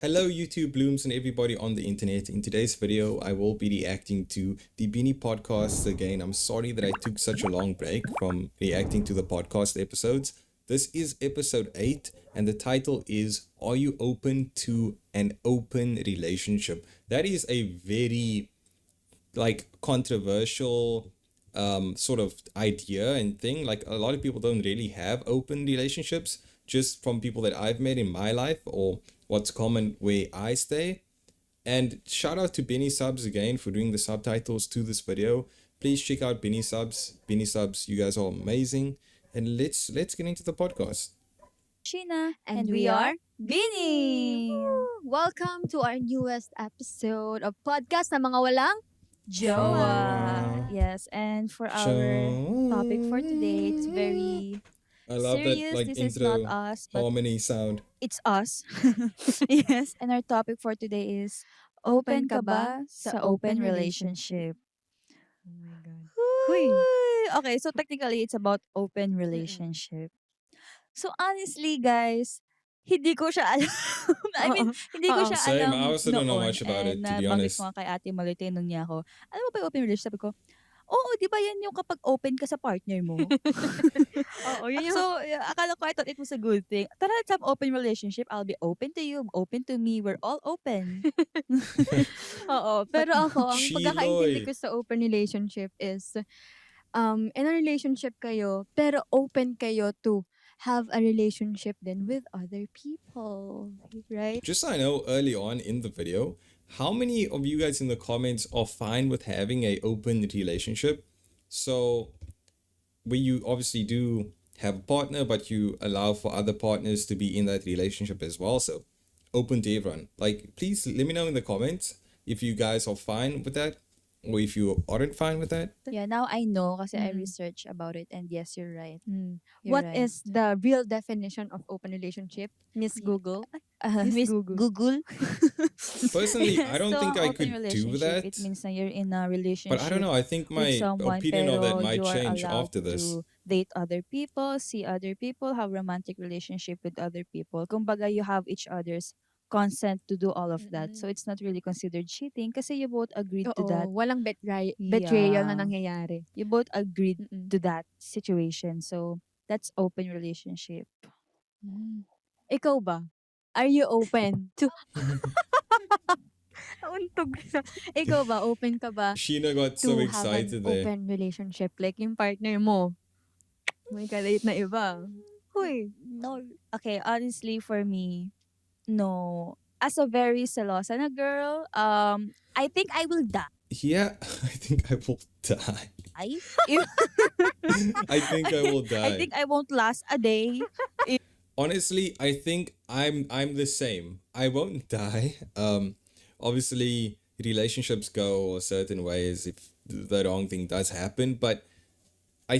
Hello, YouTube blooms and everybody on the internet. In today's video, I will be reacting to the Beanie podcasts again. I'm sorry that I took such a long break from reacting to the podcast episodes. This is episode 8, and the title is Are You Open to an Open Relationship? That is a very controversial sort of idea and thing. Like a lot of people don't really have open relationships, just from people that I've met in my life or what's common where I stay. And shout out to Benny Subs again for doing the subtitles to this video. Please check out Benny Subs. Benny Subs, you guys are amazing. And let's get into the podcast. Sheena, And we we are are Beanie! Welcome to our newest episode of podcast na mga walang Joa! Joa. Yes, and for our topic for today, it's very I love that serious. like This is not intro us, but harmony sound. it's us. Yes, and our topic for today is Open ka ba sa open relationship? Oh my God. Huy. Okay, so technically it's about open relationship. So honestly, guys, hindi ko siya alam. I mean, hindi ko siya Same. I alam also don't know noon. much about it, And to be nabanggit honest. ko nga kay Ate Maloy, tinanong niya ako, alam mo ba yung open relationship? Sabi ko, oo, di ba yan yung kapag open ka sa partner mo? Oo, yun yung... So, akala ko I thought it was a good thing. Tara, let's have open relationship. I'll be open to you, open to me. We're all open. Oo, pero ako, ang pagkakaintindi Chiloy. ko sa open relationship is, in a relationship kayo, pero open kayo to have a relationship then with other people. Right? Just so I know, early on in the video, how many of you guys in the comments are fine with having a open relationship? So, where you obviously do have a partner, but you allow for other partners to be in that relationship as well. So, open to everyone. Like, please let me know in the comments if you guys are fine with that, or if you aren't fine with that. Yeah, now I know kasi I Mm. researched about it. And yes, you're right. What You're is the real definition of open relationship? Miss Yeah. Google. Miss Google. Google? Personally, I don't So, think I open could do relationship, it that. means na you're in a But I don't relationship know. I think with my someone opinion on that pero might you are change allowed after this. to date other people, see other people, have romantic relationship with other people. Kumbaga, you have each other's consent to do all of that. So, it's not really considered cheating kasi you both agreed to that. Oo, walang betrayal na Yeah. nangyayari. You both agreed Mm-mm. to that situation. So, that's open relationship. Ikaw ba? Are you open to... Nauntog na. Ikaw ba? Open ka ba Sheena got so to have an excited there. open relationship? Like yung partner mo, may kadate na iba. Huy. No. Okay, honestly, for me, no. As a very selosa na girl, I think I will die. Yeah, I think I will die. If- I think I will die. I think I won't last a day. Honestly, I think I'm the same. I won't die. Obviously relationships go a certain ways if the wrong thing does happen, but I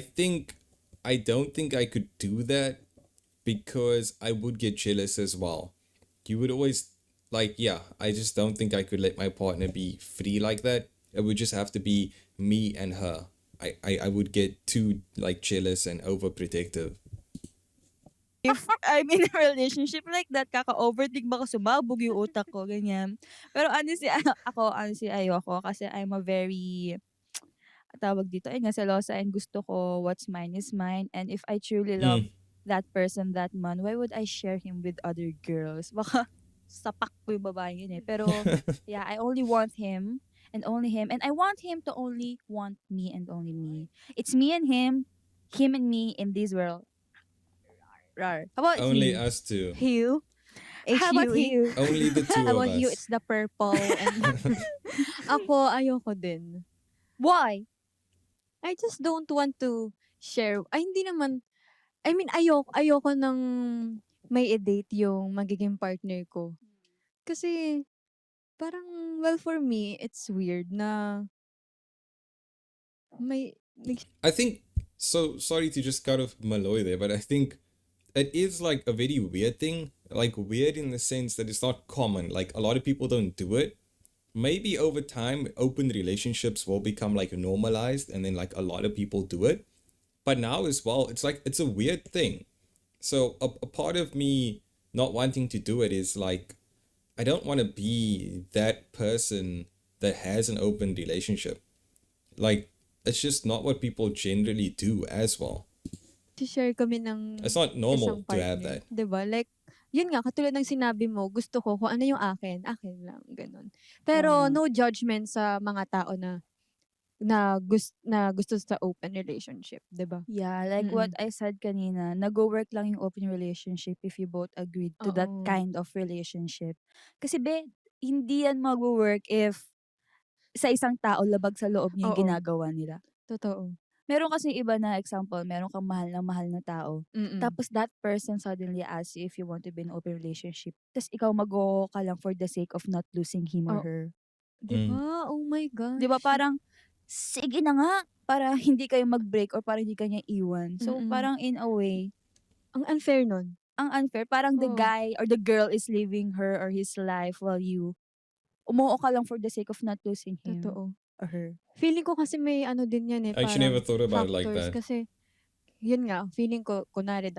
don't think I could do that because I would get jealous as well. You would always I just don't think I could let my partner be free like that. It would just have to be me and her. I would get too jealous and overprotective. If I'm in a relationship like that, kaka-overthink baka sumabog yung utak ko, ganyan. Pero honestly, honestly, ayoko kasi I'm a very, tawag dito, ayun nga, selosa and gusto ko what's mine is mine. And if I truly love that person, that man, why would I share him with other girls? Baka sapak ko yung babae yun eh. Pero, yeah, I only want him and only him. And I want him to only want me and only me. It's me and him and me in this world. Rar. How about Only you? us two. You? How about H-U-E? you? Only the two How of about you? us. It's the purple. And ako, ayoko din. Why? I just don't want to share. Ay, hindi naman. I mean, ayoko nang may date yung magiging partner ko. Kasi, parang, well, for me, it's weird na may... I think so. Sorry to just cut off Malloy there, but I think it is like a very weird thing. Like weird in the sense that it's not common. Like a lot of people don't do it. Maybe over time, open relationships will become like normalized, and then like a lot of people do it. But now as well, it's like it's a weird thing. So a part of me not wanting to do it is like I don't want to be that person that has an open relationship. Like, it's just not what people generally do as well. share kami ng It's not isang normal to have partner. that. 'Di ba? Like, yun nga, katulad ng sinabi mo, gusto ko kung ano yung akin, akin lang, ganun. Pero Tama. no judgment sa mga tao na gusto sa open relationship, 'di ba? Yeah, like what Mm. I said kanina, nag-work lang yung open relationship if you both agreed to that Oo. kind of relationship. Kasi hindi yan mag-work if sa isang tao labag sa loob niya yung Oo. ginagawa nila. Totoo. Meron kasi iba na example, meron kang mahal na tao. Mm. Tapos that person suddenly asks you if you want to be in an open relationship. Tapos ikaw mag-oo ka lang for the sake of not losing him or Oh, her. 'di Mm. ba? Oh my 'Di ba gosh. parang, sige na nga, para hindi kayo mag-break or para hindi ka niya iwan. So Mm. parang in a way, Ang unfair nun. ang unfair. Parang the Oo. guy or the girl is living her or his life while you umuo ka lang for the sake of not losing him Totoo. or her. Feeling ko kasi may ano din yan I actually never parang thought about it like factors that. kasi yun nga, feeling ko kunwari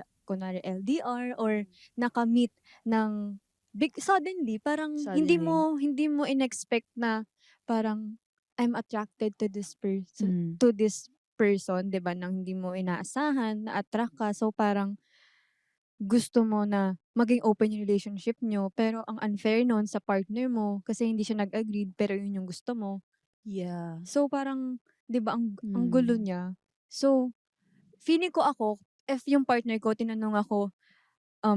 LDR or naka-meet ng suddenly parang hindi Suddenly. mo inexpect na parang I'm attracted to this person, Mm. 'di ba, nang hindi mo inaasahan, na-attract ka. So parang gusto mo na maging open yung relationship niyo, pero ang unfair nun sa partner mo kasi hindi siya nag-agreed pero yun yung gusto mo. Yeah. So parang 'di ba ang gulo Mm. niya. So feeling ko ako, if yung partner ko tinanong ako,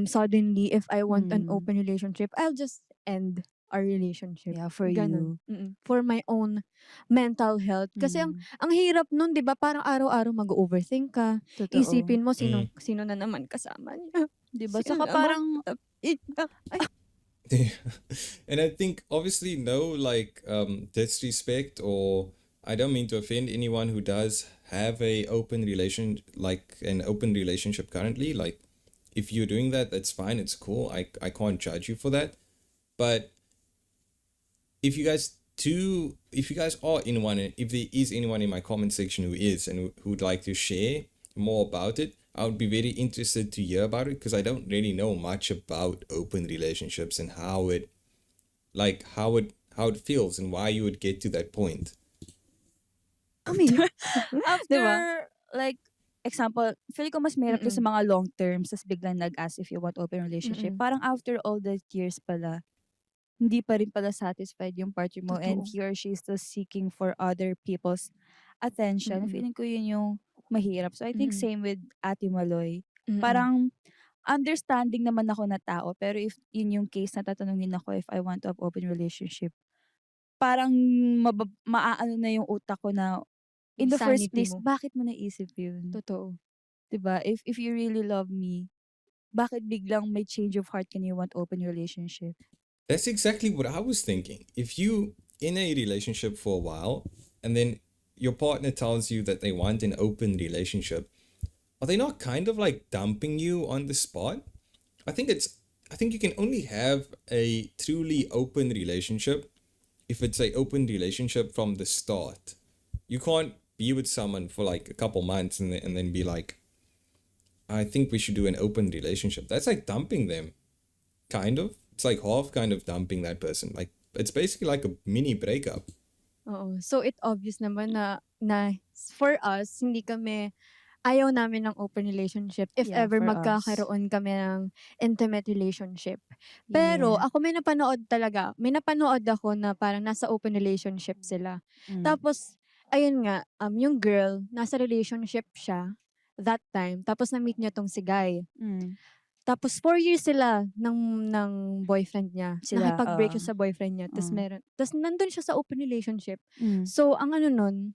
suddenly if I want an Mm. open relationship, I'll just end our relationship. Yeah, for Ganun. you. For my own mental health. Kasi Mm. ang hirap nun, 'di ba? Parang araw-araw mag-overthink ka. Totoo. Isipin mo Mm. sino na naman kasama niya. 'Di ba? Sino Saka naman. parang Ay, And I think obviously no like disrespect, or I don't mean to offend anyone who does have an open relationship currently. Like, if you're doing that, that's fine, it's cool. I can't judge you for that. But if you guys are in one, if there is anyone in my comment section who is and who would like to share more about it, I would be very interested to hear about it, because I don't really know much about open relationships and how it feels and why you would get to that point. after, Diba? like, example, feel ko mas mahirap to sa Mm. mga long term, tas biglang nag-ask if you want open relationship. Mm. Parang after all the years pala, hindi pa rin pala satisfied yung partner mo and Totoo. he or she is still seeking for other people's attention. Mm. Feeling ko yun yung mahirap. So I think Mm. same with Ate Maloy. Mm. Parang understanding naman ako na tao, pero if yun yung case na tatanungin ako if I want to have open relationship, parang maaano na yung utak ko na in the first Sanity place, mo. bakit mo naisip yun? Totoo. 'Di ba? If you really love me, bakit biglang may change of heart ka na you want open relationship? That's exactly what I was thinking. If you in a relationship for a while and then your partner tells you that they want an open relationship, are they not kind of like dumping you on the spot? I think you can only have a truly open relationship if it's a open relationship from the start. You can't be with someone for like a couple months and then be like, I think we should do an open relationship. That's like dumping them. Kind of. It's like half kind of dumping that person. Like, it's basically like a mini breakup. Oo. So it obvious naman na for us, ayaw namin ng open relationship if Yeah, ever for us. magkakaroon kami ng intimate relationship. Pero Yeah. ako may napanood ako na parang nasa open relationship sila. Mm. Tapos, ayun nga, yung girl, nasa relationship siya that time. Tapos na-meet niya tong si guy. Mm. Tapos 4 years sila ng boyfriend niya. Nakipag-break siya sa boyfriend niya. Tapos nandun siya sa open relationship. Mm. So, ang ano nun,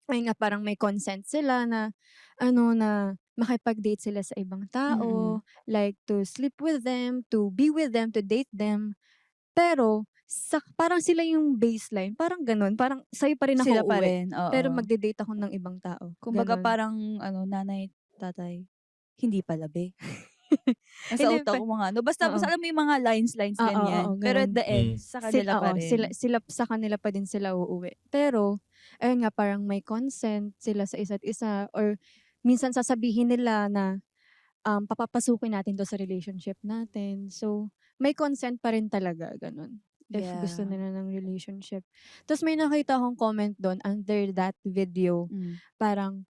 ayun nga, parang may consent sila na makipag-date sila sa ibang tao, like to sleep with them, to be with them, to date them. Pero parang sila yung baseline, parang ganun, parang sa'yo pa rin ako Sila pa uuwi. rin, oo. Pero magde-date ako ng ibang tao. Kumbaga Ganun. parang nanay, tatay, hindi pala be. Nasa Hindi utak ko mga basta oo. alam mo yung mga lines Oo, ganyan. oo, Pero at ganun. the end, sa kanila pa rin. Sila sa kanila pa din sila uuwi. Pero, ayun nga, parang may consent sila sa isa't isa, or minsan sasabihin nila na papapasukin natin to sa relationship natin. So, may consent pa rin talaga, ganun. If gusto Yeah. nila ng relationship. Tapos may nakita akong comment doon under that video, parang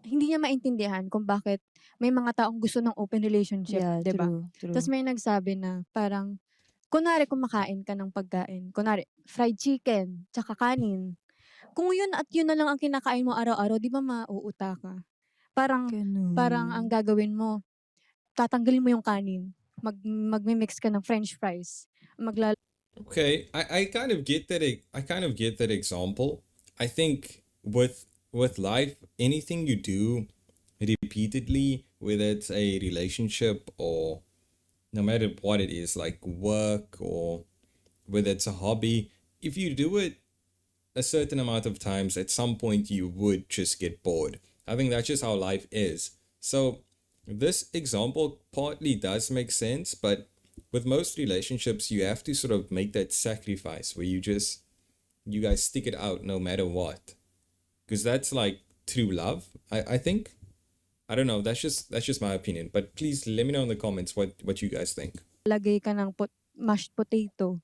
hindi niya maintindihan kung bakit may mga taong gusto ng open relationship, Yeah, 'di ba? true, Tapos true. may nagsabi na parang kunwari kumakain ka ng pagkain, kunwari fried chicken, tsaka kanin. Kung yun at yun na lang ang kinakain mo araw-araw, 'di ba mauuta ka? Parang parang ang Ganun. gagawin mo, tatanggalin mo yung kanin, magmi-mix ka ng french fries, Okay, I kind of get that. I kind of get that example. I think with life, anything you do repeatedly, whether it's a relationship or no matter what it is, like work or whether it's a hobby, if you do it a certain amount of times, at some point you would just get bored. I think that's just how life is. So this example partly does make sense, but with most relationships, you have to sort of make that sacrifice where you guys stick it out no matter what. Because that's like true love, I think. I don't know, that's just my opinion. But please let me know in the comments what you guys think. lagay ka ng mashed potato.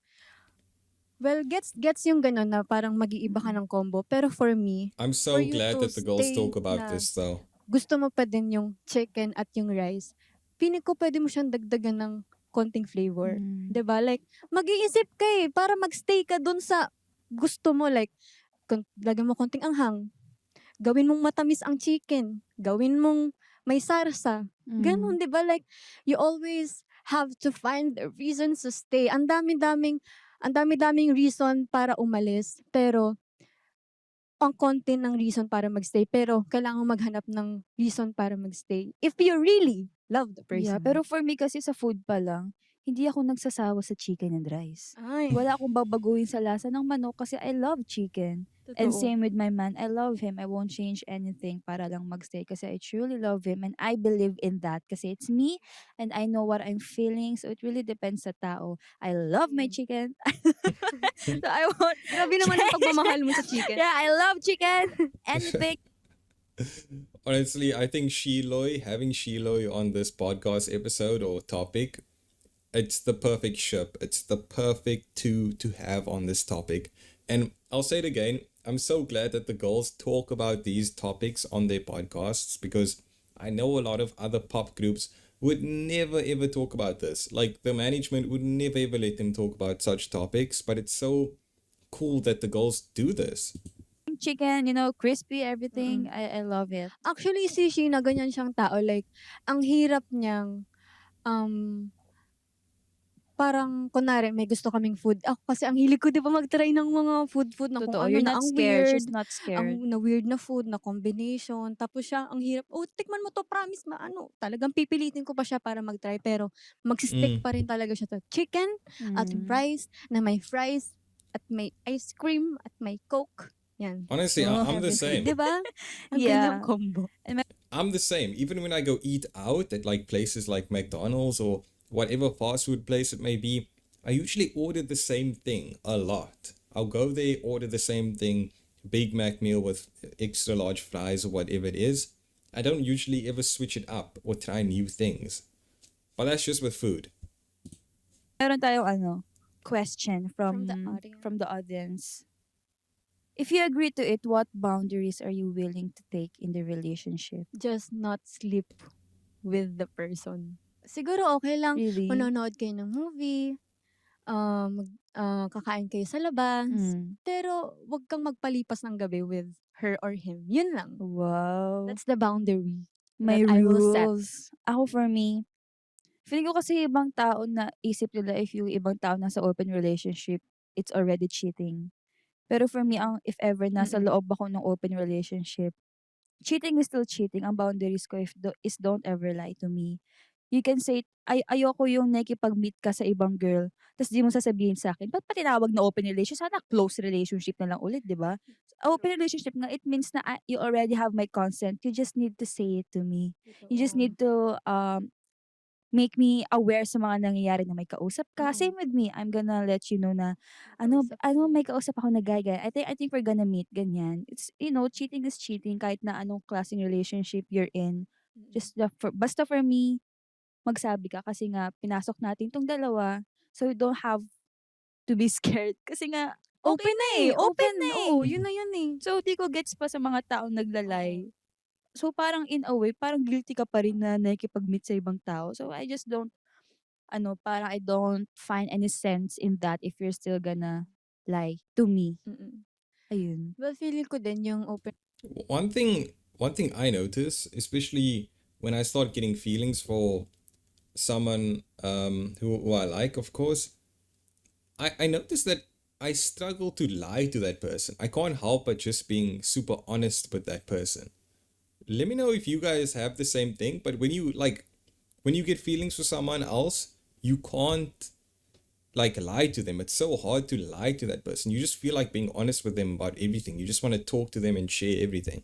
Well, gets yung gano'n na parang mag-iiba ka ng combo. Pero for me, I'm for so you glad to that the girls stay talk about na this though. gusto mo pa din yung chicken at yung rice, feeling ko pwede mo siyang dagdagan ng konting flavor. 'Di ba? Like, mag-iisip ka para mag-stay ka dun sa gusto mo. Like, lagyan mo konting anghang, gawin mong matamis ang chicken, gawin mong may sarsa. Ganun, 'di ba? Like, you always have to find the reasons to stay. Ang dami-daming reason para umalis, pero ang konti ng reason para magstay, pero kailangan maghanap ng reason para magstay if you really love the Yeah, person. pero for me kasi sa food pa lang, hindi ako nagsasawa sa chicken and rice. Ay, Wala akong babaguhin sa lasa ng manok kasi I love chicken. And totoo. same with my man, I love him. I won't change anything para lang magstay kasi I truly love him and I believe in that kasi it's me and I know what I'm feeling, so it really depends sa tao. I love my chicken. So I won't Grabe naman ang pagmamahal mo sa chicken. Yeah, I love chicken. Anything. Honestly, I think having Shiloh on this podcast episode or topic, it's the perfect ship. It's the perfect two to have on this topic. And I'll say it again, I'm so glad that the girls talk about these topics on their podcasts because I know a lot of other pop groups would never ever talk about this. Like the management would never ever let them talk about such topics, but it's so cool that the girls do this. Chicken, crispy, everything. I love it. Actually, si Sheena, ganyan siyang tao. Like, ang hirap niyang, um, parang, kunwari, may gusto kaming food. Ako kasi ang hilig ko, di ba, mag-try ng mga food na kung Totoo, ano you're na not ang scared. weird. She's not scared. Ang weird na food, na combination. Tapos siya, ang hirap, tikman mo to, promise, talagang pipilitin ko pa siya para mag-try. Pero, magsistick pa rin talaga siya to chicken at rice, na may fries, at may ice cream, at may coke. Yan. Honestly, Oh, I'm the everything. same. Di ba? Ang Yeah. gandang combo. I'm the same. Even when I go eat out at like places like McDonald's or whatever fast food place it may be, I usually order the same thing a lot. I'll go there, order the same thing, Big Mac meal with extra large fries or whatever it is. I don't usually ever switch it up or try new things. But that's just with food. Meron tayong question From from the the audience. If you agree to it, what boundaries are you willing to take in the relationship? Just not sleep with the person. Siguro okay lang Really? manonood kayo ng movie, kakain kayo sa labas, pero wag kang magpalipas ng gabi with her or him. Yun lang. Wow. That's the boundary. May that I will set. rules. Ako for me, feeling ko kasi ibang tao na isip nila if yung ibang tao nasa open relationship, it's already cheating. Pero for me, if ever nasa loob ako ng open relationship, cheating is still cheating. Ang boundaries ko is don't ever lie to me. You can say, ayoko yung nakikipag-meet ka sa ibang girl, tapos di mo sasabihin sa akin, ba't pa tinawag na open relationship? Sana close relationship na lang ulit, di ba? Open relationship nga, it means na you already have my consent. You just need to say it to me. You just need to make me aware sa mga nangyayari na may kausap ka. Oo. Same with me. I'm gonna let you know na Kausap ko. may kausap ako na guy. I think we're gonna meet ganyan. It's cheating is cheating kahit na anong klaseng relationship you're in. Just basta for me, magsabi ka kasi nga pinasok natin 'tong dalawa. So, you don't have to be scared kasi nga okey Open na, na eh, eh, open open. na, eh. Oo, yun na yun eh. So, 'di ko gets pa sa mga taong nagla-lie. So, parang in a way, parang guilty ka pa rin na nakikipag-meet sa ibang tao. So, I just don't parang I don't find any sense in that if you're still gonna lie to me. Mm. Ayun. Well, feeling ko din yung open One thing I notice, especially when I start getting feelings for someone who I like, of course, I notice that I struggle to lie to that person. I can't help but just being super honest with that person. Let me know if you guys have the same thing, but when you get feelings for someone else, you can't like lie to them. It's so hard to lie to that person. You just feel like being honest with them about everything. You just want to talk to them and share everything.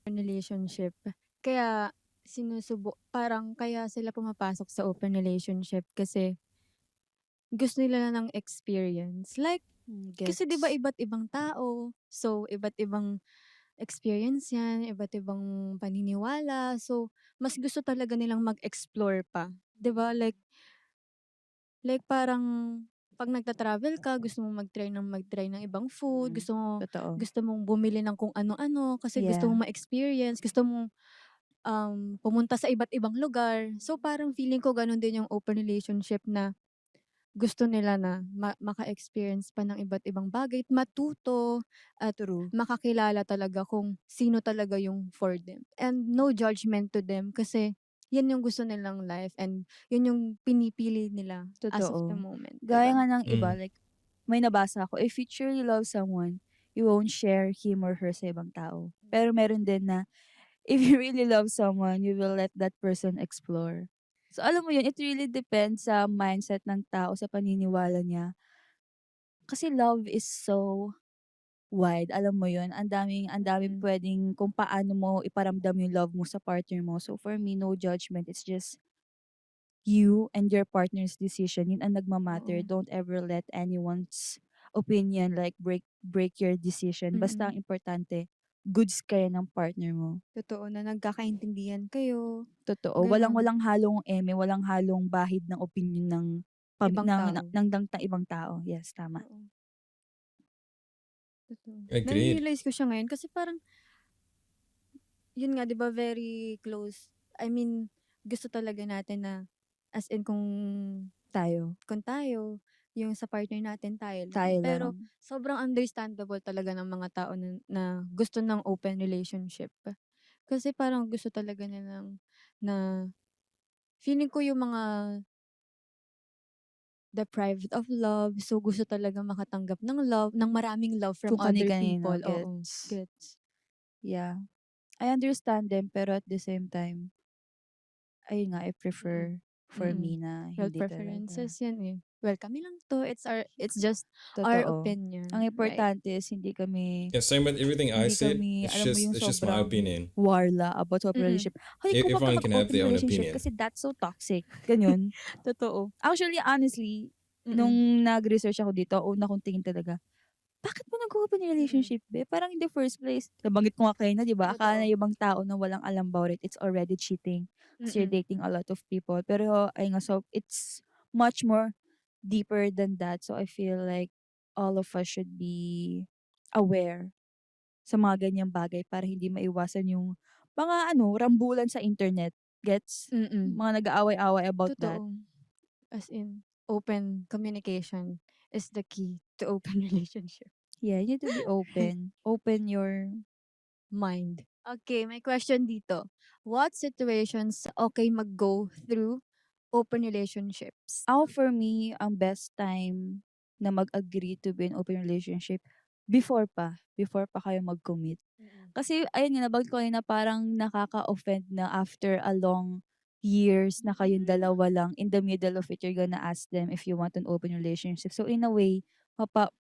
relationship. Kaya parang kaya sila pumapasok sa open relationship kasi gusto nila na ng experience. Like, kasi 'di ba Gets. iba't ibang tao, so iba't ibang experience 'yan, iba't ibang paniniwala. So, mas gusto talaga nilang mag-explore pa, 'di ba? Like parang 'pag nagta-travel ka, gusto mong mag-try ng ibang food, Totoo. gusto mong bumili ng kung ano-ano kasi gusto Yeah. mong ma-experience, gusto mong, pumunta sa iba't ibang lugar. So, parang feeling ko gano'n din yung open relationship na gusto nila na maka-experience pa ng iba't ibang bagay, matuto at True. makakilala talaga kung sino talaga yung for them. And no judgment to them kasi yan yung gusto nilang life and yun yung pinipili nila as of the Totoo. moment, 'di Gaya ba? nga ng iba, Mm. like, may nabasa ako, if you truly love someone, you won't share him or her sa ibang tao. Pero meron din na, if you really love someone, you will let that person explore. So, alam mo yun, it really depends sa mindset ng tao, sa paniniwala niya. Kasi love is so wide, alam mo yun? Ang daming Mm. puwedeng kung paano mo iparamdam yung love mo sa partner mo. So, for me, no judgment. It's just you and your partner's decision. Yun ang nagma-matter. Oo. Don't ever let anyone's opinion like break your decision. Basta Mm. ang importante, goods kayo ng partner mo. Totoo na nagkakaintindihan kayo, Totoo. gano'n. Walang halong eme, walang halong bahid ng opinion ng Ibang tao. ng ibang tao. Yes, tama. Oo, totoo. Agreed. Nare-realize ko siya ngayon kasi parang yun nga 'di ba very close. I mean, gusto talaga natin na as in kung tayo, yung sa partner natin tayo lang. Tayo Pero lang. sobrang understandable talaga ng mga tao na gusto ng open relationship. Kasi parang gusto talaga nilang na feeling ko yung mga deprived of love, so gusto talaga makatanggap ng maraming love from Kung other kani-kanino, people, oo, gets. gets. Yeah. I understand them pero at the same time, ayun nga, I Mm. prefer for Mm. me na Well, hindi talaga. preferences yan, eh. Well, kami lang 'to, it's just our Totoo. Ang opinion, right? importante is Yeah, same with everything I hindi said. kami, It's alam mo just yung it's just my sobrang opinion. warla about sa open Mm. relationship. Hoy, ikaw wag ka Everyone can have mag-open their own relationship opinion. kasi that's so toxic. Ganyan. Totoo. Actually, honestly, nung Mm. nag-research ako dito, una kong tingin talaga, bakit mo nag-open Mm. relationship, be? Parang in the first place, nabanggit ko nga kanina, di ba? Akala Totoo. ng ibang tao na walang alam about it, it's already cheating. Kasi you're Mm. dating a lot of people. Pero, ay nga, so, it's much more deeper than that. So, I feel like all of us should be aware sa mga ganyang bagay para hindi maiwasan yung mga rambulan sa internet. Gets? Mm. Mga nag-aaway-away about that. Totoo. As in, open communication is the key to open relationship. Yeah, you need to be open. Open your Mind. Okay, may question dito. What situations okay mag-go through open relationships? Ako for me, ang best time na mag-agree to be in open relationship, before pa kayo mag-commit. Mm. Kasi ayun nga, nabanggit ko kanina parang nakaka-offend na after a long years na kayong dalawa lang, in the middle of it, you're gonna ask them if you want an open relationship. So in a way,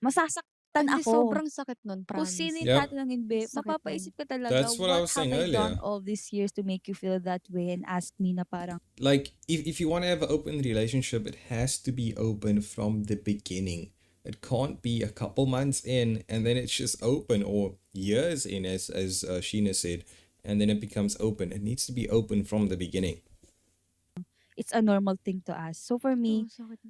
masasaktan Hindi, ako. sobrang sakit nun, Kung sino promise. yung Yep. tatanungin, be, Sakit nun. mapapaisip ka talaga, That's what I what was have saying I done earlier. all these years to make you feel that way and ask me na parang, Like if you want to have an open relationship, it has to be open from the beginning. It can't be a couple months in and then it's just open, or years in, as Sheena said, and then it becomes open. It needs to be open from the beginning. it's a normal thing to ask. So for me, Oo, sakit.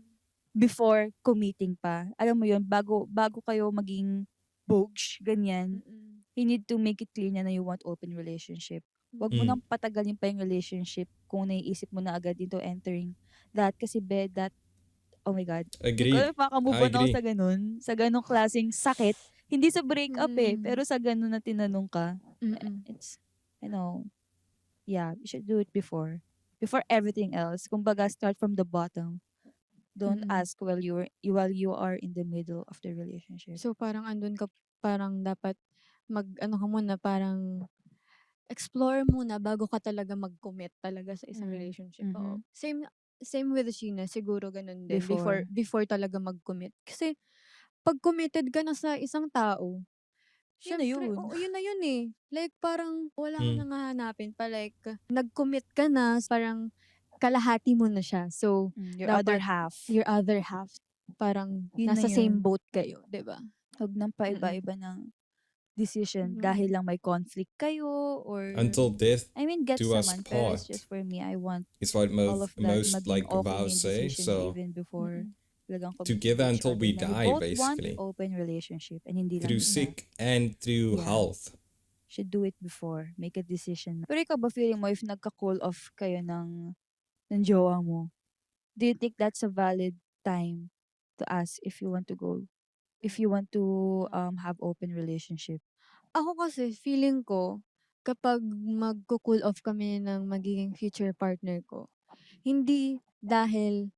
before committing pa, alam mo yun, bago kayo maging bogs, ganyan, Mm. you need to make it clear na you want open relationship. Wag mo Mm. nang patagalin pa yung relationship kung naiisip mo na agad into entering that. Kasi that, oh my God. Hindi ko alam Agreed. if makamove I on ako agree. sa ganun. Sa ganung klaseng sakit. Hindi sa breakup eh. Mm. Pero sa ganun na tinanong ka. Mm. It's, yeah, you should do it before. Before everything else. Kumbaga, start from the bottom. Don't Mm. ask while you are in the middle of the relationship. So, parang andun ka, parang dapat ano ka muna, parang explore muna bago ka talaga mag-commit talaga sa isang Mm. relationship. Mhm. Oo. Same with Sheena, siguro ganun din. Before. Before talaga mag-commit. Kasi, pag committed ka na sa isang tao, Yun na syempre, yun. oo, yun na yun eh. Like, parang wala ka Mm. nang hahanapin pa. Like, nag-commit ka na, parang kalahati mo na siya. So, Your other dapat half. your other half, parang Yun na nasa yun. same boat kayo, 'di ba? Huwag nang paiba-iba ng decision Mm. dahil lang may conflict kayo or Until death I mean gets do us naman pero it's part just for me I want is what all of that most maging like okay na vows yung say. decision So even before Mm. talagang committing together to each until other we na you die, both want basically, open relationship and hindi lang through isa. sick and through Yeah. health. Should do it before. Make a decision. Pero ikaw ba feeling mo if nagka-cool off kayo ng jowa mo, do you think that's a valid time to ask if you want to go? If you want to have open relationship? Ako kasi, feeling ko, kapag magko-cool off kami ng magiging future partner ko, hindi dahil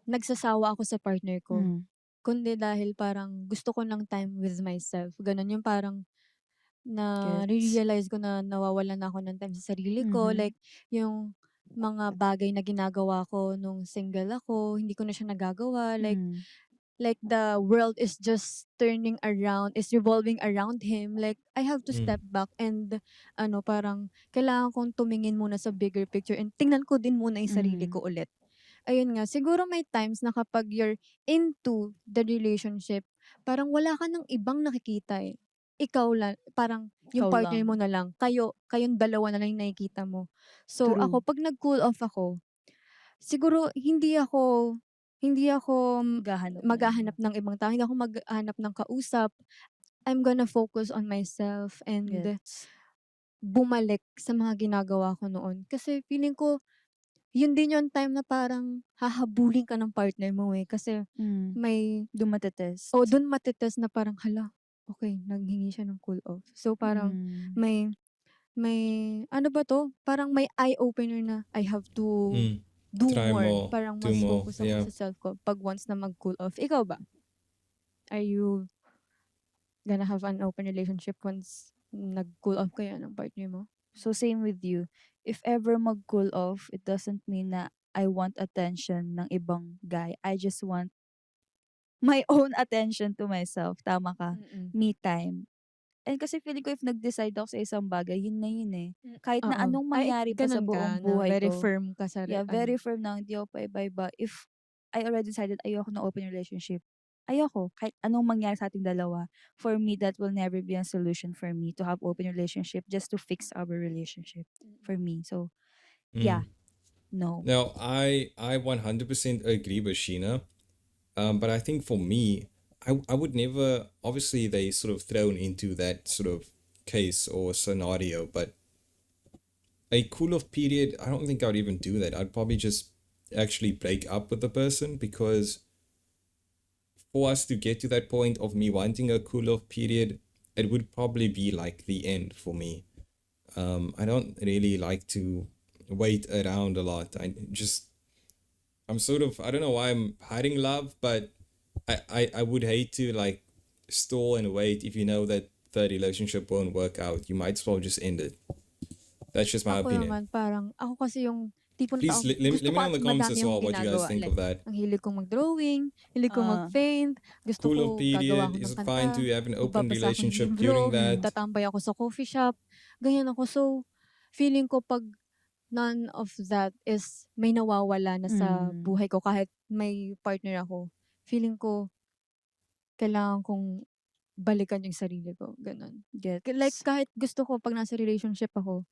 nagsasawa ako sa partner ko, Mm. kundi dahil parang gusto ko ng time with myself. Ganun yung parang Gets. realize ko na nawawalan na ako ng time sa sarili ko. Mhm. Like, yung mga bagay na ginagawa ko nung single ako, hindi ko na siya nagagawa. Mm. Like the world is just turning around, is revolving around him. Like, I have to Mm. step back and parang kailangan kong tumingin muna sa bigger picture and tingnan ko din muna yung sarili Mm. ko ulit. Ayun nga, siguro may times na kapag you're into the relationship, parang wala ka ng ibang nakikita eh. Ikaw lang, parang yung Ikaw partner lang. mo na lang, kayong dalawa na lang yung nakikita mo. So, True. ako, pag nag-cool off ako, siguro hindi ako maghahanap ng ibang tao, hindi ako maghahanap ng kausap. I'm gonna focus on myself and Gets. bumalik sa mga ginagawa ko noon. Kasi feeling ko, yun din yung time na parang hahabulin ka ng partner mo eh. Kasi Mm. may, Doon matetest. dun matitest na parang, hala, okay, naghingi siya ng cool off. So parang Mm. may, ano ba to? Parang may eye-opener na I have to Mm. do Try more. more. Parang Do mas more. focus ako Yeah. sa self ko pag once na mag-cool off. Ikaw ba? Are you gonna have an open relationship once nag-cool off kayo ng partner mo? So same with you. If ever mag-cool off, it doesn't mean na I want attention ng ibang guy. I just want my own attention to myself. Tama ka. Mm-mm. Me time. And kasi feeling ko if nag-decide ako sa isang bagay, yun na yun eh. Kahit na Oo. anong mangyari pa sa Ganun buong ka, na buhay very ko. firm ka sa Yeah, very firm na hindi ako paiba-iba. If I already decided ayoko na open relationship, ayoko. Kahit anong mangyari sa ating dalawa, for me, that will never be a solution for me to have open relationship just to fix our relationship. For me. So, yeah. No. Now, I 100% agree with Sheena. But I think for me, I would never, obviously they sort of thrown into that sort of case or scenario, but a cool off period, I don't think I would even do that. I'd probably just actually break up with the person, because for us to get to that point of me wanting a cool off period, it would probably be like the end for me. I don't really like to wait around a lot. I'm sort of, I don't know why I'm hiding love, but I would hate to like stall and wait if you know that the relationship won't work out. You might as well just end it. That's just my Ako opinion. naman, parang, ako kasi yung tipong Please tao, let me gusto know ko in the at comments madami as yung well what you guys ginagawa. think Like, of that. ang hilig kong mag-drawing, hilig kong mag-paint, gusto Cool ko off gagawa period, ako is ng it fine to kanta, have an open magbabasa ako ng relationship libro, during that? tatambay ako sa coffee shop, ganyan ako. So, feeling ko pag none of that is may nawawala na sa buhay ko kahit may partner ako, feeling ko kailangan kong balikan yung sarili ko, ganun. Gets. Like, kahit gusto ko pag nasa relationship ako,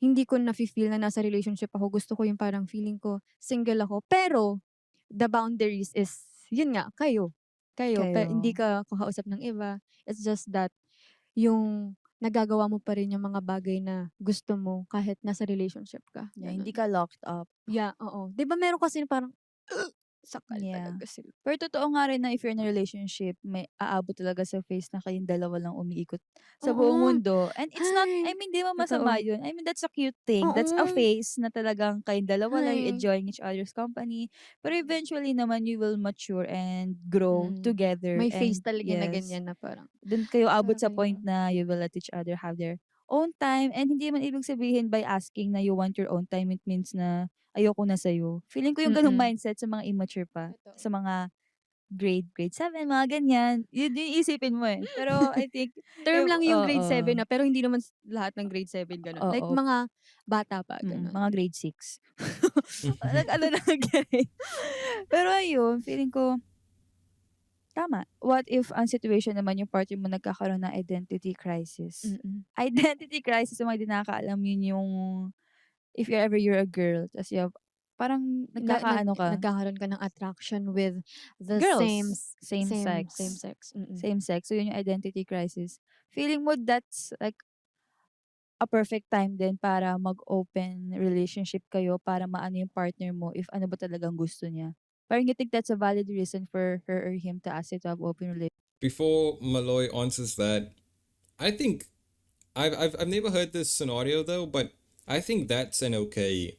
hindi ko nafi-feel na nasa relationship ako. Gusto ko yung parang feeling ko single ako. Pero the boundaries is, yun nga, kayo. Kayo. Pero hindi Kayo. ka kakausap ng iba. It's just that yung nagagawa mo pa rin yung mga bagay na gusto mo kahit nasa relationship ka. Yeah, hindi Ganun. ka locked up. Yeah, oo. 'Di ba meron kasi parang sakal Yeah. talaga sila. Pero totoo nga rin na if you're in a relationship, may aabot talaga sa phase na kayong dalawa lang umiikot sa buong Oo. mundo. And it's not, I Ay, mean, di ba masama totoo. yun? I mean, that's a cute thing. That's a Oo. phase na talagang kayong dalawa lang, you Ay. enjoying each other's company. Pero eventually naman, you will mature and grow Mm. together. May phase And talaga na yes, ganyan na parang, dun kayo abot para sa point kayo. na you will let each other have their own time. And hindi man ibig sabihin by asking na you want your own time, it means na ayoko na sa'yo. Feeling ko yung ganung Mm. mindset sa mga immature pa, Totoo. sa mga grade 7, mga ganyan. Yun yung iisipin mo eh. Pero I think, Term lang yung grade oo, 7 na, pero hindi naman lahat ng grade 7 gano'n. Like oo, mga bata pa, gano'n. mga grade 6. Nag-ano na ganun. Pero ayun, feeling ko, tama. What if ang situation naman yung partner mo nagkakaroon ng identity crisis? Mm. Identity crisis, yung mga di nakakaalam, yun yung if you're a girl, tas you have, parang nagkakaano ka, Nagkakaroon ka ng attraction with the same girls, same same sex. sex. Mm. Same sex. So, yun yung identity crisis. Feeling mo that's like a perfect time din para mag-open relationship kayo para maano yung partner mo if ano ba talagang gusto niya. Parang you think that's a valid reason for her or him to ask you to have open relationship? Before Malloy answers that, I think I've never heard this scenario though, but I think that's an okay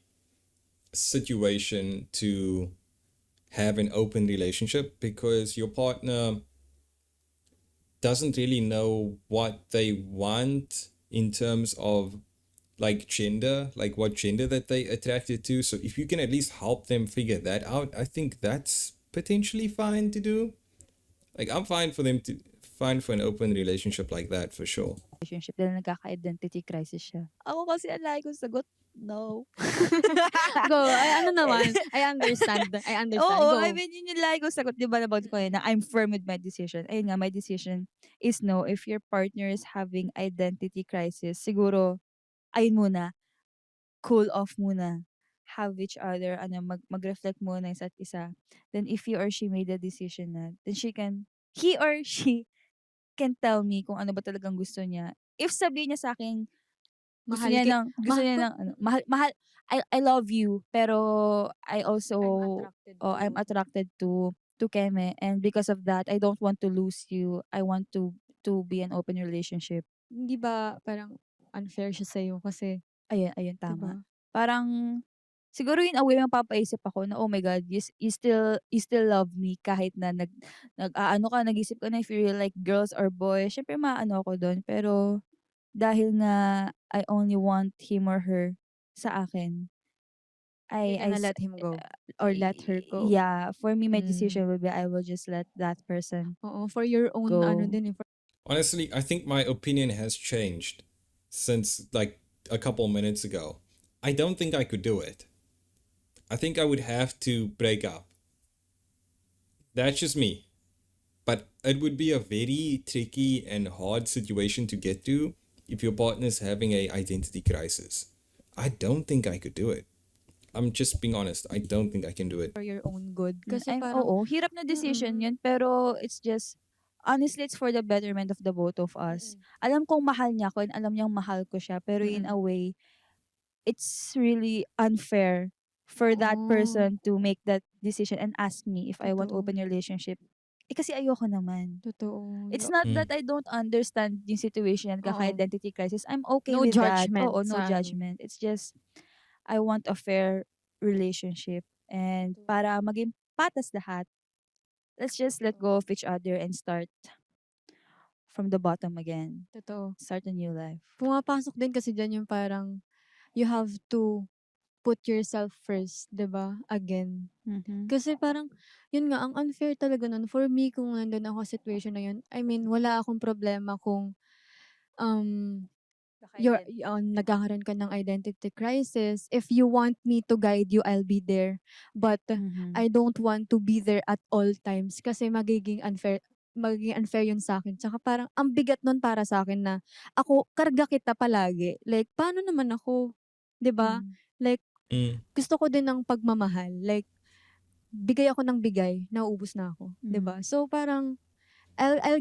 situation to have an open relationship because your partner doesn't really know what they want in terms of like gender, like what gender that they attracted to. So if you can at least help them figure that out, I think that's potentially fine to do. Like I'm fine for them to fine for an open relationship like that for sure. Dahil nagkaka-identity crisis siya. Ako kasi ang lagi kong sagot, no. Go. Ay, ano naman? I understand. I understand. Oo, Go. I mean, yun yung lagi kong sagot, di ba nabanggit ko na I'm firm with my decision. Ayun nga, my decision is no. If your partner is having identity crisis, siguro, ayun muna, cool off muna. Have each other, mag-reflect muna isa't isa. Then if he or she made a decision na, then he or she can tell me kung ano ba talagang gusto niya. If sabihin niya sa akin, gusto Mahal niya ki ng gusto mahal niya ko ng ano, mahal, I love you, pero I also, I'm attracted I'm to attracted to Keme, and because of that, I don't want to lose you. I want to be an open relationship. hindi ba parang unfair siya sa'yo kasi, Ayun, 'di tama. ba? Parang siguro in a way mapapaisip ako na, oh my God, you still love me kahit na nag-aano ka, nag-isip ka na if you really like girls or boys. Syempre maano ako dun, pero dahil nga I only want him or her sa akin, You're I gonna s let him go or let her go. yeah, for me, my Mm. decision would be I will just let that person Oo, for your own ano go. din, eh, for Honestly, I think my opinion has changed since like a couple minutes ago. I don't think I could do it. I think I would have to break up. That's just me. But it would be a very tricky and hard situation to get to if your partner's having a identity crisis. I don't think I could do it. I'm just being honest. I don't think I can do it. your own good. Kasi I'm parang oo, hirap na decision mm, 'yun, pero it's just honestly, it's for the betterment of the both of us. mm, Alam kong mahal niya ako and alam niyang mahal ko siya, pero in mm. a way, it's really unfair for that Oo, person to make that decision and ask me if I want totoo, open relationship. Eh, kasi ayoko naman. totoo. It's not Mm. that I don't understand yung situation, Oo. nagkaka-identity crisis. I'm okay No with that. judgment Oo, no sa ano. judgment. It's just, I want a fair relationship. And para maging patas lahat, let's just let go of each other and start from the bottom again. Totoo. Start a new life. Pumapasok din kasi diyan yung parang you have to put yourself first, 'di ba? Again. Mm-hmm. Kasi parang, yun nga, ang unfair talaga nun. For me, kung nandun ako sa situation na yun, I mean, wala akong problema kung um, nagkakaroon ka ng identity crisis. If you want me to guide you, I'll be there. But Mm-hmm. I don't want to be there at all times kasi magiging unfair yun sa akin. Tsaka parang ang bigat nun para sa akin na ako, karga kita palagi. Like, paano naman ako? 'Di ba? Mm. Like, Mm. gusto ko din ng pagmamahal. Like, bigay ako ng bigay, nauubos na ako. 'Di ba? Mm. So, parang, I'll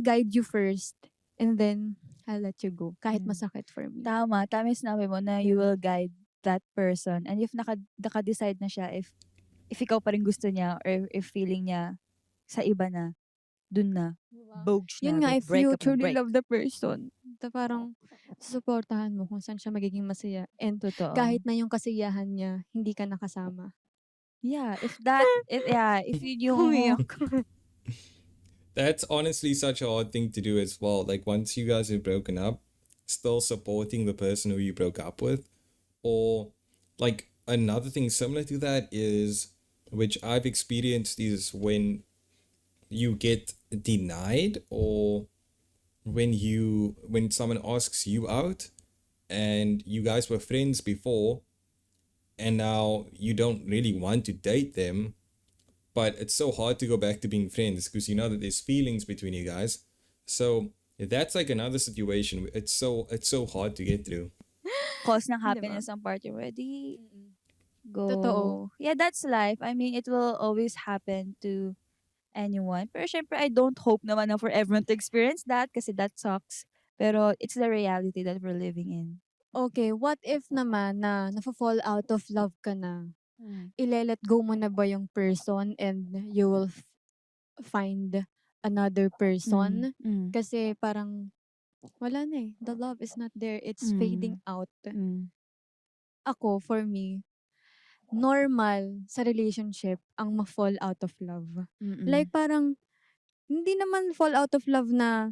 guide you first, and then, I'll let you go. Kahit Mm. masakit for me. Tama yung sinabi mo na you Yeah. will guide that person. And if naka-decide na siya, if ikaw pa rin gusto niya or if feeling niya sa iba na, dun na, bogs Yun na, nga, like if break you up na truly break. love the person, parang, susuportahan mo kung saan siya magiging masaya. And Totoo. kahit na yung kasiyahan niya, hindi ka nakasama. Yeah, if yun yung, Umiyak. That's honestly such a hard thing to do as well. Like once you guys have broken up, still supporting the person who you broke up with. Or like another thing similar to that is, which I've experienced, is when you get denied, or when someone asks you out and you guys were friends before and now you don't really want to date them, but it's so hard to go back to being friends because you know that there's feelings between you guys. So that's like another situation. It's so hard to get through. cause ng Diba? happiness ang party ready, go. Totoo. Yeah, that's life. I mean, it will always happen to anyone. Pero syempre, I don't hope naman na for everyone to experience that kasi that sucks. Pero it's the reality that we're living in. Okay, what if naman na fall out of love ka na? Ile-let go mo na ba yung person and you will find another person? Mm. Kasi parang, wala na eh. The love is not there. It's fading out. Mm. Ako, for me, normal sa relationship ang ma-fall out of love. Mm-mm. Like parang, hindi naman fall out of love na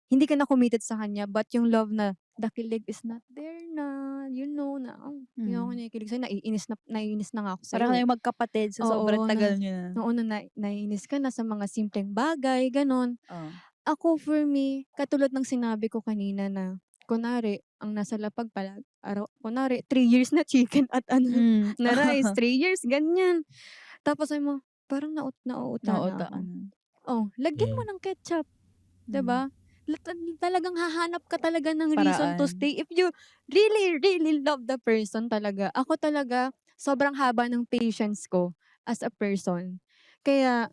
hindi ka na committed sa kanya, but yung love na the kilig is not there na, you know, na, hindi ako nakikilig sa'yo, naiinis na nga ako sa'yo. Parang kayong magkapatid sa sobrang tagal nyo na. Oo, naiinis ka na sa mga simpleng bagay, ganon. Oh. Ako, for me, katulad ng sinabi ko kanina na, kunwari, ang nasa lapag pala, kunwari, 3 years na chicken at na rice, 3 years, ganyan. Tapos ay mo, parang nauuta na ako. Oh, lagyan mo ng ketchup. 'Di ba? Talagang hahanap ka talaga ng reason to Paraan. stay if you really, really love the person talaga. Ako talaga, sobrang haba ng patience ko as a person. Kaya,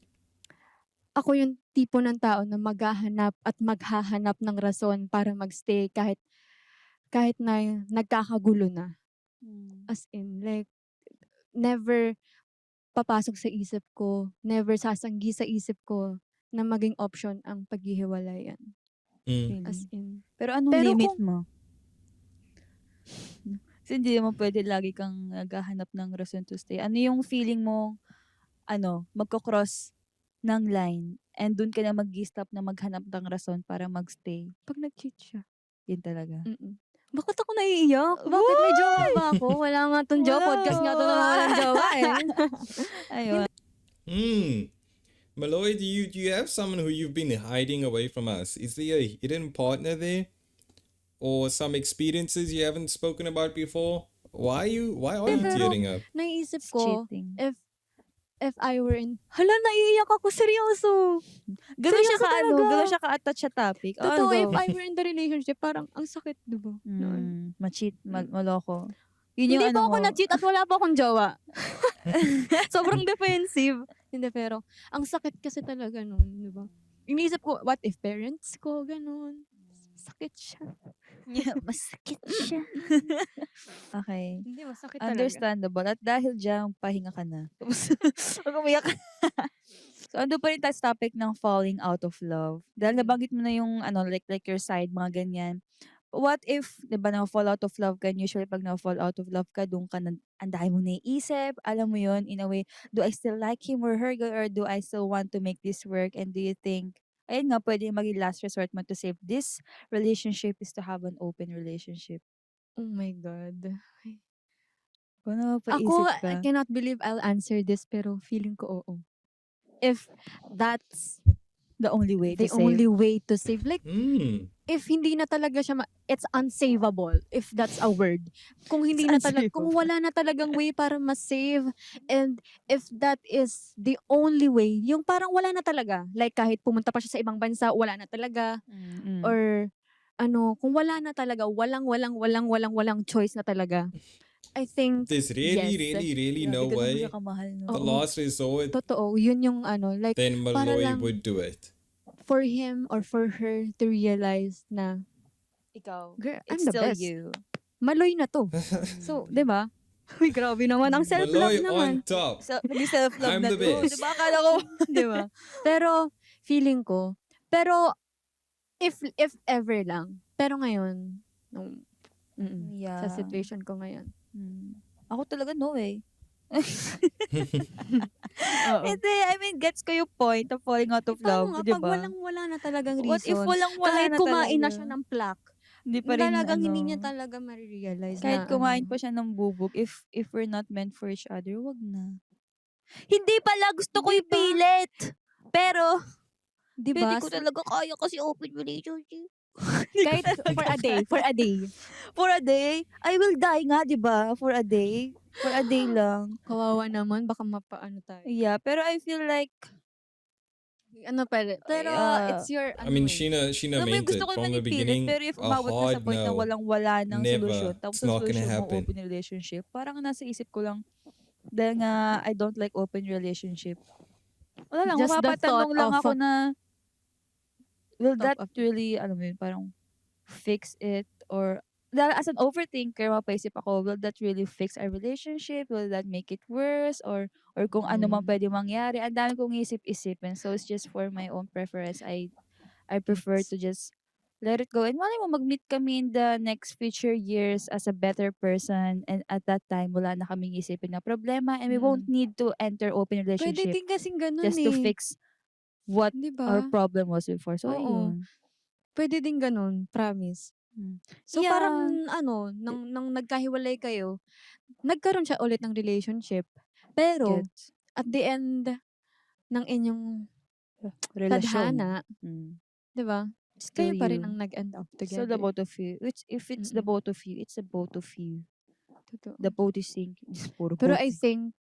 ako yung tipo ng tao na maghahanap at maghahanap ng rason para magstay kahit na nagkakagulo na. As in, like, never papasok sa isip ko, never sasanggi sa isip ko na maging option ang paghihiwalayan. Mm. As in. Pero anong Pero limit kung- mo? Kasi hindi naman pwede lagi kang naghahanap ng reason to stay. Ano yung feeling mo, magkocross ng line and dun ka na mag-stop na maghanap ng rason para magstay. Pag nag-cheat siya. Yun talaga. Bakit ako naiiyak? Bakit may jowa ba ako? Wala nga tong jowa. Wala. Podcast nga to na walang jowa eh. Ayun. Malloy, do you have someone who you've been hiding away from us? Is there a hidden partner there? Or some experiences you haven't spoken about before? Why are you tearing up? Naisip It's ko, cheating. if I were in... Hala, naiiyak ako. Seryoso. Ganun siya Seryoso talaga. ganun siya ka-attach sa topic. Totoo, Ano if ba? I were in the relationship, parang ang sakit, diba? Ma-cheat, maloko. Yun yung Hindi ano po ako mo. na-cheat at wala pa akong jowa. Sobrang defensive. Hindi, pero ang sakit kasi talaga nun, di ba? Iniisip ko, what if parents ko, ganun. Sakit siya. Masakit siya. Okay. Hindi, masakit talaga. Understandable. At dahil dyan, pahinga ka na. Tapos, umiyak ka. So, ando pa rin tayo sa topic ng falling out of love. Dahil nabanggit mo na yung, like your side, mga ganyan. What if, di ba, na-fall out of love ka, usually pag na-fall out of love ka, doon ka na, ang dahil mo naiisip, alam mo yun, in a way, do I still like him or her, or do I still want to make this work, and do you think, ayun nga, pwede maging last resort mo to save this relationship is to have an open relationship. Oh my God. Ano pa Ako, isip ka? I cannot believe I'll answer this, pero feeling ko oo. If that's The only way the to only save. way to save, like, if hindi na talaga siya, it's unsavable, if that's a word. Kung hindi It's na talaga, unsavable. kung wala na talagang way para ma-save, and if that is the only way, yung parang wala na talaga, like kahit pumunta pa siya sa ibang bansa, wala na talaga, or kung wala na talaga, walang choice na talaga. I think, There's really, yes. really Grabe, no ganun mo way. siya kamahal, no? The Oo. last resort, Totoo, yun yung like, then para Malloy lang would do it. for him or for her to realize na, Ikaw, girl, it's I'm the still best. you. Maloy na to. So, di ba? Uy, grabe naman. Ang self-love Malloy naman. on top. So, self-love I'm na the to. best. Diba? Akala ko, Di ba? Pero, feeling ko, pero, if ever lang, pero ngayon, nung, sa yeah. situation ko ngayon. Ako talaga no eh. Oo. Hindi, I mean, gets ko yung point of falling out of Paano love, nga, di pag ba? wala na talagang What if reason, walang-wala kahit na kumain na talaga? siya ng plaque, Hindi pa rin, talagang hindi ano, niya talaga marirealize kahit na, kumain pa siya ng bubog, if we're not meant for each other, wag na. Hindi pala, gusto ko Di ba? ipilit. Pero, di hindi ba? ko talaga kaya kasi open relationship. Kahit for a day, for a day. For a day, I will die nga, di ba? For a day. For a day lang. Kawawa naman, baka mapaano tayo. Yeah, pero I feel like, Pero Yeah. it's your, I mean, eh. Sheena alam mo yung meant gusto it ko from naman the ipilit, beginning. pero if A umabot na sa hard point na no. walang-wala ng Never. solusyon, tapos It's not gonna solusyon mo happen. open relationship, parang nasa isip ko lang, dahil nga I don't like open relationship. Wala lang, Just the mapapatanong thought lang of- ako na, will thought that of- really, alam mo yun, parang fix it? Or, dahil as an overthinker, mapaisip ako, will that really fix our relationship? Will that make it worse? Or kung ano man pwede mangyari? Ang dami kong isip-isipin. So, it's just for my own preference. I prefer to just let it go. And malay mo, mag-meet kami in the next future years as a better person. And at that time, wala na kaming isipin na problema. And we won't need to enter open Pwede relationship din kasing ganun just to eh. fix what Di our ba? problem was before. So, Oo. ayun. Pwede din ganun, promise. So Yeah. parang nang nagkahiwalay kayo, nagkaroon siya ulit ng relationship. Pero, Gets. at the end ng inyong Relasyon. tadhana, di ba? Still Kayo pa rin you. ang nag-end up So, together. the both of you. If it's the both of you, it's the both of you. Totoo. The boat is sinking. Puro Pero boat I eh. think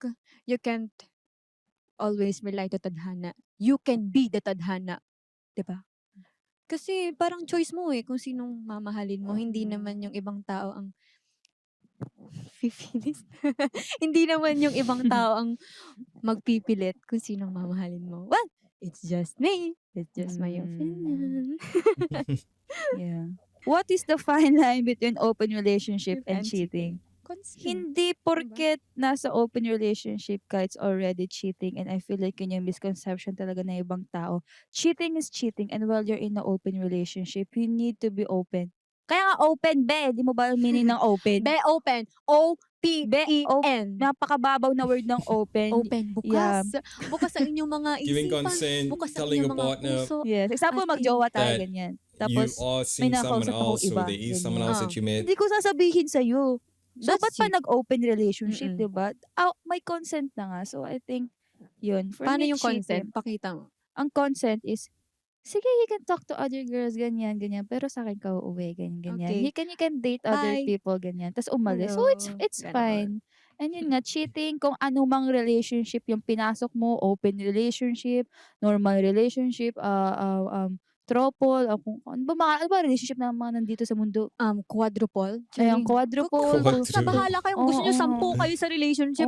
you can't always rely to tadhana. You can be the tadhana. Diba? Kasi parang choice mo eh kung sinong mamahalin mo. Hindi naman yung ibang tao ang pipilit. Hindi naman yung ibang tao ang magpipilit kung sinong mamahalin mo. Well, it's just me. It's just my opinion. Yeah. What is the fine line between open relationship and And cheating? Consent. Hindi porket nasa open relationship ka, it's already cheating. And I feel like yun yung misconception talaga ng ibang tao. Cheating is cheating. And while you're in an open relationship, you need to be open. Kaya nga open, be. Di mo ba yung meaning ng open? Be open. O-P-E-N. Napakababaw na word ng open. Open. Yeah. Bukas. Bukas sa inyong mga Giving isipan. consent, Bukas sa telling inyong a mga partner puso. Yes. Example, At magjowa tayo, that ganyan. you Tapos, are seeing someone nakakausap akong else, so iba, there is someone ganyan. else that you met. hindi ko sasabihin sa'yo. So, That's ba't pa cheat. nag-open relationship, Mm-mm. diba? May consent na nga. So, I think, yun. For Paano me, yung cheating. consent? Pakita mo. Ang consent is, sige, you can talk to other girls, ganyan, ganyan. Pero sa akin ka uuwi, ganyan, ganyan. Okay. You can date other Bye. people, ganyan. Tapos umalis. So, Hello. it's Ganon. fine. And yun nga, cheating, kung anumang relationship yung pinasok mo, open relationship, normal relationship, tropol, kung ano ba relationship na mga nandito sa mundo? Quadruple. Ayun, Charing. quadruple. Basta bahala kayo. Kung gusto nyo 10 kayo sa relationship,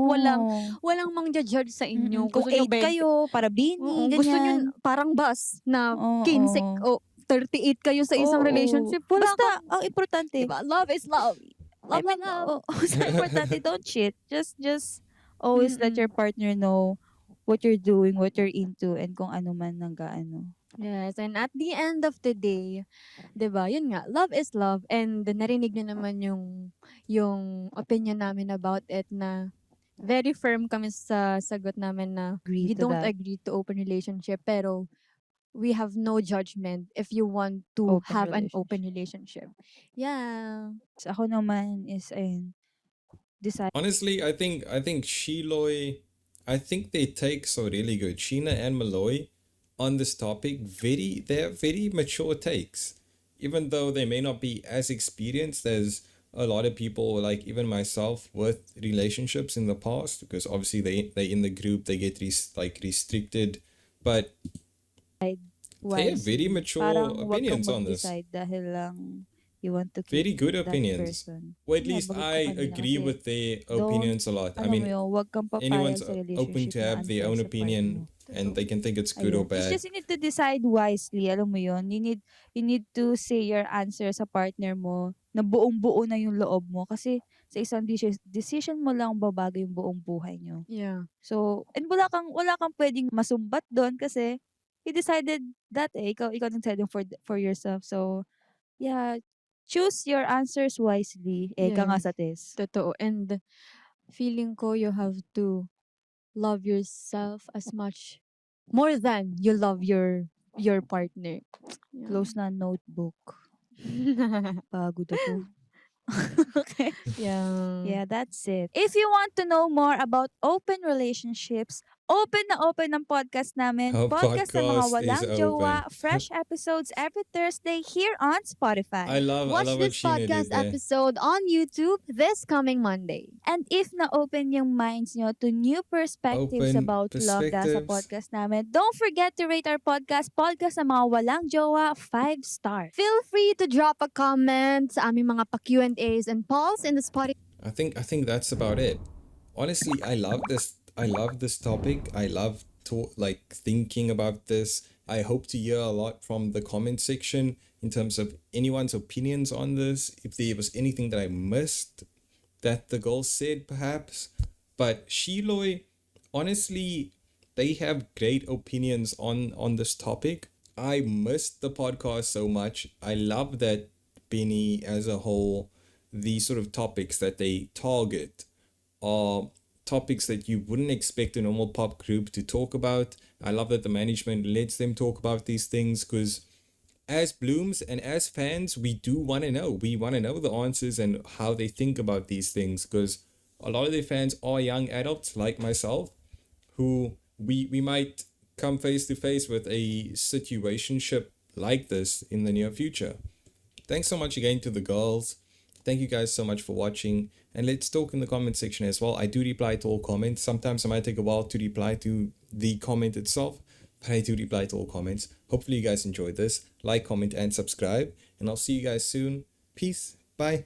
walang mang-judge sa inyo. Kung Gusto nyo 8 kayo, para bini, Oo, ganyan. gusto nyo parang bus na Oo, 15 oo. o 38 kayo sa isang Oo. relationship. Wala Basta, kang, ang importante, diba? Love is love. I Love, mean, love, love. basta importante, don't cheat. Just always let Mm-mm. your partner know what you're doing, what you're into, and kung ano man nang-gaano. Yes, and at the end of the day, 'di ba? Yun nga, love is love, and narinig niyo naman yung opinion namin about it, na very firm kami sa sagot namin na Agree we to don't that. agree to open relationship, pero we have no judgment if you want to Open have an relationship. open relationship. Yeah. So, ako naman is, ayun, decide. Honestly, I think Sheloy, I think they take so really good. Sheena and Malloy on this topic, they have very mature takes. Even though they may not be as experienced as a lot of people, like even myself, with relationships in the past, because obviously they in the group, they get restricted, but They have very wisely. mature Parang wag kang opinions on this. mag-decide dahil lang you want to keep Very good that opinions. person. Or at Yeah, least bagay ko I kanina agree kasi with their don't, opinions a lot. I ano mo mean, yun, wag kang anyone's papayag sa open relationship to na have their unfair own sa partner mo. opinion and they can think it's good or Ayan. It's bad. just you need to decide wisely. Alam mo yun? You need to say your answer sa partner mo na buong-buo na yung loob mo. Kasi sa isang decision mo lang babago yung buong buhay nyo. Yeah. So, and wala kang pwedeng masumbat doon kasi you decided that ikaw decided for yourself. So, yeah, choose your answers wisely. Ika nga sa Yes. test. Totoo. And feeling ko you have to love yourself as much more than you love your partner. Yeah. Close na notebook. Pagod ako. Okay. yeah. Yeah, that's it. If you want to know more about open relationships, open ng podcast namin. Our Podcast ng mga podcast is walang jowa. open. Fresh episodes every Thursday here on Spotify. I love Watch what this Sheena did podcast there. episode on YouTube this coming Monday. And if na-open yung minds nyo to new perspectives Open about love dahil sa perspectives. podcast namin, don't forget to rate our podcast ng mga walang jowa, 5 stars. Feel free to drop a comment sa aming mga pa-Q&As and polls in the Spotify. I think that's about it. Honestly, I love this topic. I love thinking about this. I hope to hear a lot from the comment section in terms of anyone's opinions on this. If there was anything that I missed that the girls said, perhaps. But Shiloh, honestly, they have great opinions on this topic. I missed the podcast so much. I love that Benny as a whole, these sort of topics that they target are topics that you wouldn't expect a normal pop group to talk about. I love that the management lets them talk about these things because as Blooms and as fans, we do want to know. We want to know the answers and how they think about these things because a lot of their fans are young adults like myself who we might come face to face with a situationship like this in the near future. Thanks so much again to the girls. Thank you guys so much for watching. And let's talk in the comment section as well. I do reply to all comments. Sometimes it might take a while to reply to the comment itself, but I do reply to all comments. Hopefully you guys enjoyed this. Like, comment, and subscribe. And I'll see you guys soon. Peace. Bye.